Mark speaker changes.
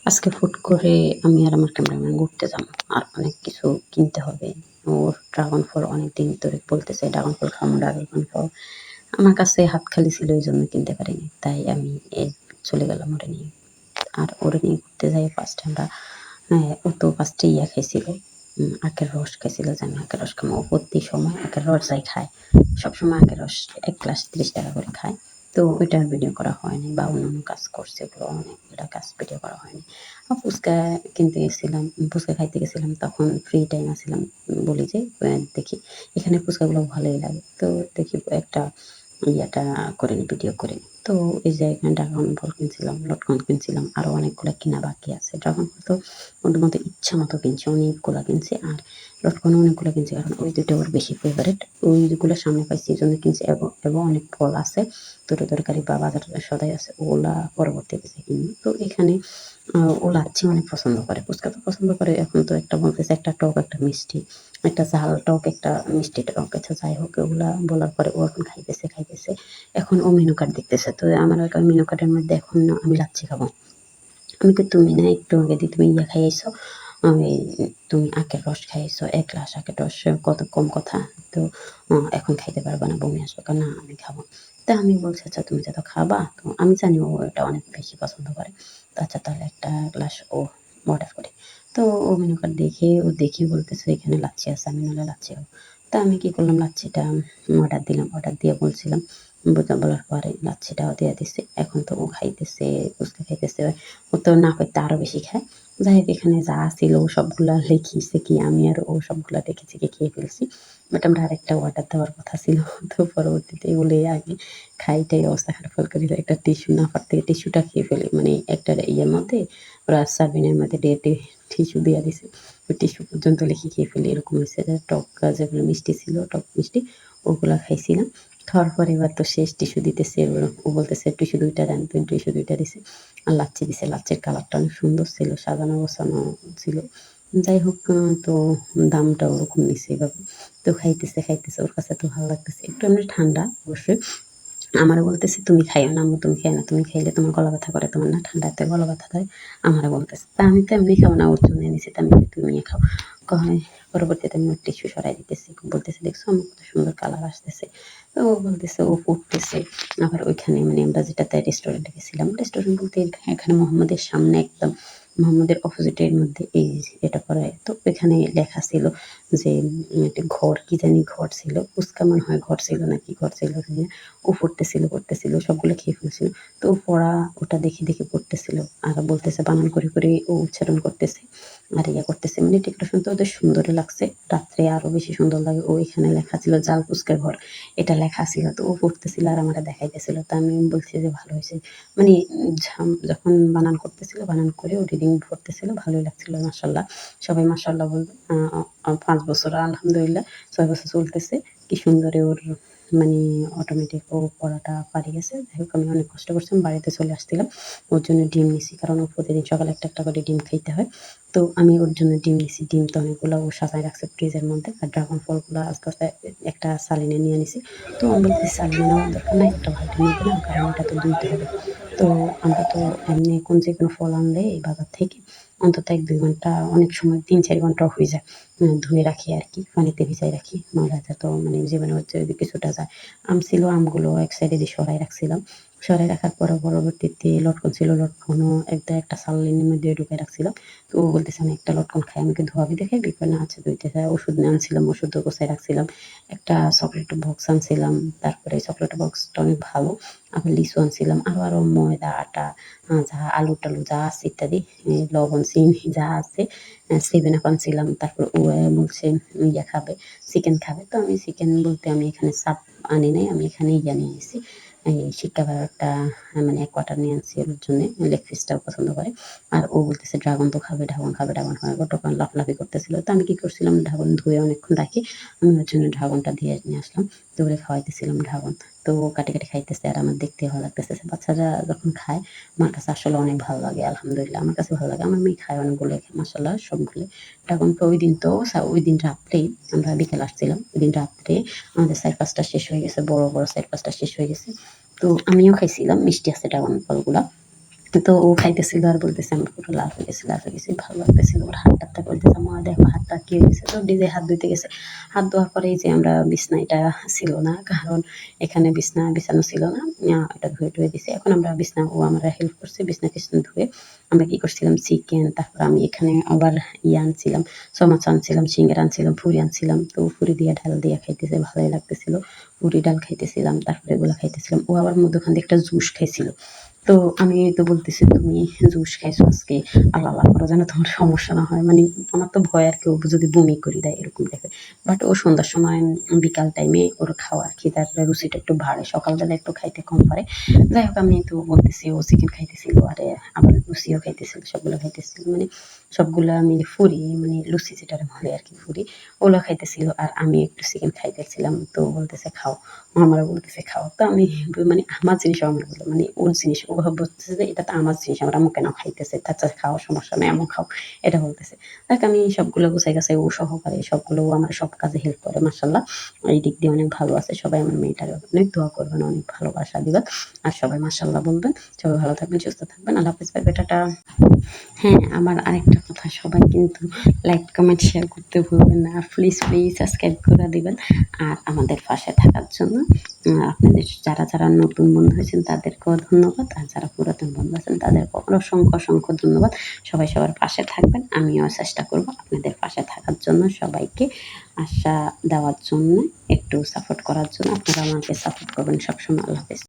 Speaker 1: আজকে হুট করে আমি আর আমার ক্যামেরাম্যান ঘুরতে যাবো। আর অনেক কিছু কিনতে হবে। ওর ড্রাগন ফল অনেকদিন ধরে বলতেছে, "ড্রাগন ফল খাবো, ড্রাগন ফল খাবো।" আমার কাছে হাত খালি ছিল, এইজন্য কিনতে পারিনি। তাই আমি চলে গেলাম ওরে নিয়ে। আর ওরে নিয়ে ঘুরতে যাই ফার্স্ট এ আমরা ও তো ফার্স্টে ইয়া খাইছিল, আখের রস খাইছিল যে আমি আখের রস খাবো। ও প্রতি সময় আখের রস যাই খায়। সবসময় আখের রস ১ গ্লাস ৳৩০ করে খায়। তো ওইটা আর ভিডিও করা হয়নি বা অন্যান্য কাজ করছে, ওগুলো অনেকগুলা কাজ ভিডিও করা হয়নি। ফুচকা কিনতে গেছিলাম, ফুচকা খাইতে গেছিলাম, তখন ফ্রি টাইম আছিলাম। বলি যে দেখি এখানে ফুচকাগুলো ভালোই লাগে। তো দেখি একটা ইয়াটা করে নিই, ভিডিও করে নিই। তো এই যে এখানে ড্রাগন ফল কিনছিলাম, লটকন কিনছিলাম, আরো অনেকগুলা কিনা বাকি আছে। ড্রাগন ফল তো ওর মধ্যে ইচ্ছা মতো কিনছি, অনেকগুলা কিনছি। আর লটকনও অনেকগুলা কিনছি, কারণ ওই ২ টা ওর বেশি ফেভারিট। ওইগুলো সামনে পাইছি, এজন্য কিনছি। এবং অনেক ফল আছে, তরকারি বা বাজার সদাই আছে, ওগুলা পরবর্তীতে কিনবো। তো এখানে ও লাচ্ছি অনেক পছন্দ করে, ফুচকা তো পছন্দ করে। এখন তো একটা বলতেছে, একটা টক, একটা মিষ্টি, একটা ঝাল টক, একটা মিষ্টি টক। আচ্ছা যাই হোক, ওগুলা বলার পরে ও এখন খাইতেছে। এখন ও মেনু কার্ড দেখতেছে। তো আমার মেনু কার্ডের মধ্যে এখন আমি লাচ্ছি খাবো। আমি কই, "তুমি না একটু আগে দিয়ে তুমি ইয়া খাইয়াছ, ওই তুমি আখের রস খাইয়াছ, ১ গ্লাস আখের রস, কত কম কথা। তো এখন খাইতে পারবা না, বমি আসবে।" কয়, "না আমি খাবো।" তা আমি বলছি, "আচ্ছা তুমি যেহেতু খাবা, তো আমি জানি ও এটা অনেক বেশি পছন্দ করে। তো আচ্ছা তাহলে ১ টা গ্লাস ও অর্ডার করি।" তো ও মেনু কার্ড দেখে দেখেই বলতেছে, "এখানে লাচ্ছি আছে, আমি নাহলে লাচ্ছি খাবো।" তা আমি কি করলাম, লাচ্ছিটা অর্ডার দিলাম। অর্ডার দিয়ে বলছিলাম, বলার পরে লাচ্ছিটাও দিয়ে দিছে। এখন তো ও খাইতেছে, ফুচকা খাইতেছে। ও তো না পাইতে আরো বেশি খায়। যাই হোক, এখানে যা ছিল সবগুলা লিখিছে কি, আমি আর ও সবগুলা দেখে খেয়ে ফেলছি। বাট আমরা আরেকটা অর্ডার দেওয়ার কথা ছিল। তো পরবর্তীতে এগুলো আগে খাইটাই অবস্থা খারাপ করে একটা টিস্যু না পারতে থেকে টিস্যুটা খেয়ে ফেলি। মানে একটা ইয়ের মধ্যে ওরা সার্ভিং এর মধ্যে টিস্যু দিয়া দিছে। ওই টিস্যু পর্যন্ত লিখে খেয়ে ফেলি, এরকম হইছে। যে টক যেগুলো মিষ্টি ছিল, টক মিষ্টি, ওগুলা খাইছিলাম। খাওয়ার পরে এবার তো শেষ, টিস্যু দিতেছে। ও বলতেছে, "টিস্যু ২ টা দেন।" তো টিস্যু ২ টা দিছে। আর লাচ্ছি দিছে। লাচ্ছির কালারটা অনেক সুন্দর ছিল, সাজানো গোছানো ছিল। যাই হোক, তো দামটা ওরকম নিছে এভাবে। তো খাইতেছে। ওর কাছে তো ভালো লাগতেছে। একটু এমনি ঠান্ডা অবশ্যই। আমারে বলতেছে, "তুমি খাইও না আম্মু, তুমি খাইও না। তুমি খাইলে তোমার গলা ব্যথা করে। তোমার না ঠান্ডাতে গলা ব্যথা দেয়।" আমারে বলতেছে। তা আমি তো এমনি খাবো না, ওর জন্য এনেছি। তো আমি কই, "তুমিই খাও।" কয় পরবর্তীতে আমি ওর টিস্যু সরাই দিতেছি। বলতেছে, "দেখছো আম্মু কত সুন্দর কালার আসতেছে।" তো ও বলতেছে, ও ফুটতেছে। আবার ওইখানে মানে আমরা যেটাতে রেস্টুরেন্টে গেছিলাম, রেস্টুরেন্ট বলতে এখানে মোহাম্মদের সামনে একদম, মোহাম্মদের অপোজিটের মধ্যে এই এটা করা। তো ওইখানে লেখা ছিল যে একটা ঘর, কি জানি ঘর ছিল। ফুচকা মনে হয় ঘর ছিল, না কি ঘর ছিল জানি না। ও পড়তেছিল, সবগুলো খেয়ে ফেলছিল। তো ও পড়া ওটা দেখে পড়তেছিল। আর বলতেছে, বানান করে ও উচ্চারণ করতেছে। আর ইয়া করতেছে। মানে ডেকোরেশন তো ওদের সুন্দরই লাগছে। রাত্রে আরো বেশি সুন্দর লাগে। ও এখানে লেখা ছিল জাল ফুচকা ঘর। এটা লেখা ছিল। তো ও পড়তেছিল আর আমারে দেখাইতেছিল। তো আমি বলছি যে, "ভালো হইছে।" মানে যখন বানান করতেছিল, বানান করে ও রিডিং পড়তেছিল, ভালোই লাগছিল মাশাআল্লাহ। সবাই মাশাআল্লাহ বলবে। ৫ বছর আলহামদুলিল্লাহ, ৬ বছর চলতেছে। কি সুন্দর ওর মানে অটোমেটিক ও পড়াটা পারে গেছে। যাই হোক, আমি অনেক কষ্ট করছি। আমি বাড়িতে চলে আসছিলাম। ওর জন্য ডিম নিছি। কারণ ও প্রতিদিন সকালে একটা করে ডিম খাইতে হয়। তো আমি ওর জন্য ডিম নিছি। ডিম তো অনেকগুলা ও সাজায় রাখছে ফ্রিজের মধ্যে। আর ড্রাগন ফলগুলা আস্তে একটা সালিনে নিয়ে নিছি। তো আমি বলতেছি, "সালিনে নেওয়ার দরকার নাই। একটা বালতির মধ্যে নাও। কারণ এটা তো ধুইতে হবে।" তো আমরা তো এমনি যেকোনো ফল আনলে এই বাজার থেকে অন্তত ১-২ ঘন্টা, অনেক সময় ৩-৪ ঘন্টাও হয়ে যায়। ধুয়ে রাখি আরকি। পানিতে ভিজায় রাখি। ময়লা যত মানে জীবাণু হচ্ছে যদি কিছুটা যায়। আম ছিল, আমগুলো এক সাইডে দিয়ে সরাই রাখছিলাম। সরাই রাখার পরে পরবর্তীতে লটকন ছিল, লটকনও একটা সালনির মধ্যে ঢুকাই রাখছিলাম। তো ও বলতেছে, "আমি একটা লটকন খাই।" আমি কই, "ধোয়াবি দেখে?" কয়, "না আচ্ছা ধুইতেছে।" ওষুধ আনছিলাম, ওষুধও গুছায় রাখছিলাম। একটা চকলেট বক্স আনছিলাম। তারপরে চকলেট বক্সটা অনেক ভালো। আবার লিচু আনছিলাম। আরো ময়দা, আটা, যা আলু-টালু যা আছে ইত্যাদি, লবণ, চিনি যা আছে, 7 আপ আনছিলাম। তারপর ও বলছে ইয়া খাবে, চিকেন খাবে। তো আমি চিকেন বলতে আমি এখানে চাপ আনি নাই। আমি এখানে ইয়া নিয়ে নিছি। এই সিক্কা ভেড়ার একটা মানে ১ কোয়ার্টার নিয়ে আনছি ওর জন্যে। লেগ পিসটাও পছন্দ করে। আর ও বলতেছে, "ড্রাগন তো খাবে, ড্রাগন খাবে, ড্রাগন খাবে।" ও তখন লাফালাফি করতেছিল। তো আমি কি করছিলাম, ড্রাগন ধুয়ে অনেকক্ষণ রাখি। আমি ওর জন্য ড্রাগনটা দিয়ে নিয়ে আসলাম। তো ওরে খাওয়াইতেছিলাম ড্রাগন। তো ও কাটে খাইতেছে আর আমার দেখতে ভালো লাগতেছে। বাচ্চারা যখন খায়, আমার কাছে আসলে অনেক ভালো লাগে। আলহামদুলিল্লাহ, আমার কাছে ভালো লাগে। আমার মেয়ে খায় অনেকগুলো, মাশাআল্লাহ সবগুলো। ড্রাগন তো ওইদিন রাত্রেই, আমরা বিকেলে আসছিলাম। ওইদিন রাত্রে আমাদের ৪-৫ টা শেষ হয়ে গেছে। বড় ৪-৫ টা শেষ হয়ে গেছে। তো আমিও খাইছিলাম। মিষ্টি আছে ড্রাগন ফলগুলা। তো ও খাইতেছিল আর বলতেছে আমি পুরো লাল হয়ে গেছি, ভালো লাগতেছিল। ওর হাতটা বলতেছে মা দেখো হাতটা কি হয়ে গেছে, তো ডিজে হাত ধুইতে গেছে। হাত ধোয়ার পরে এই যে আমরা বিছনা এটা ছিল না, কারণ এখানে বিছনা বিছানো ছিল না, এটা ধুয়ে টুয়ে দিছি। এখন আমরা বিছনা, ও আমরা হেল্প করছে বিছনা টিছনা ধুয়ে। আমরা কি করছিলাম চিকেন, তারপর আমি এখানে আবার আনছিলাম, সমোসা আনছিলাম, সিঙ্গারা আনছিলাম, ফুরি আনছিলাম। তো ফুরি দিয়ে ডাল দিয়ে খাইতেছে, ভালোই লাগতেছিল। ফুরি ডাল খাইতেছিলাম, তারপরে এগুলো খাইতেছিলাম। ও আবার মধ্যখান দিয়ে একটা জুস খাইছিল। তো আমি তো বলতেছি তুমি জুস খাইছো আজকে, আল্লাহ আল্লাহ করো যেন তোমার সমস্যা না হয়, মানে আমার তো ভয় আর কেউ যদি বমি করে দেয় এরকম টাইপের। বাট ও সন্ধ্যার সময় বিকাল টাইমে ওর খাওয়ার খিদার রুচিটা একটু বাড়ে, সকালবেলা একটু খাইতে কম পারে। যাই হোক আমি তো বলতেছি ও চিকেন খাইতেছিল, আরে আবার লুচিও খাইতেছিল, সবগুলো খাইতেছিল, মানে সবগুলা মিলে ফুরি, মানে লুচি যেটারে বলে আর কি ফুরি, ওগুলো খাইতেছিল আর আমি একটু চিকেন খাইতেছিলাম। তো বলতেছে খাও, ও আমারও বলতেছে খাও। তো আমি মানে আমার জিনিস আমার বললো, মানে ওর জিনিস ও বলতেছে যে এটা তো আমার জিনিস, আমার আম্মু কেন খাইতেছে, তার চাষ খাওয়ার সমস্যা নেই, এমন খাও, এটা বলতেছে। দেখ আমি সবগুলো গুছাই গাছাই ও সহকারে সবগুলো ও আমার সব কাজে হেল্প করে মাশাল্লাহ। এই দিক দিয়ে অনেক ভালো আছে। সবাই আমার মেয়েটার অনেক দোয়া করবেন, অনেক ভালোবাসা দিবেন। আর সবাই মাশাল্লাহ বলবেন। সবাই ভালো থাকবেন, সুস্থ থাকবেন। আল্লাহ হাফেজ, বাই বাই, টাটা। হ্যাঁ, আমার আরেকটা কথা, সবাই কিন্তু লাইক, কমেন্ট, শেয়ার করতে ভুলবেন না। আর প্লিজ, প্লিজ সাবস্ক্রাইব করে দিবেন। আর আমাদের পাশে থাকার জন্য আপনাদের যারা নতুন বন্ধু হয়েছেন তাদেরকেও ধন্যবাদ। আর যারা পুরাতন বন্ধু আছেন তাদেরকেও অসংখ্য, অসংখ্য ধন্যবাদ। সবাই সবার পাশে থাকবেন। আমিও চেষ্টা করব আপনাদের পাশে থাকার জন্য, সবাইকে আশা দেওয়ার জন্য, একটু সাপোর্ট করার জন্য। আপনারা আমাকে সাপোর্ট করবেন সবসময়। আল্লাহ হাফেজ।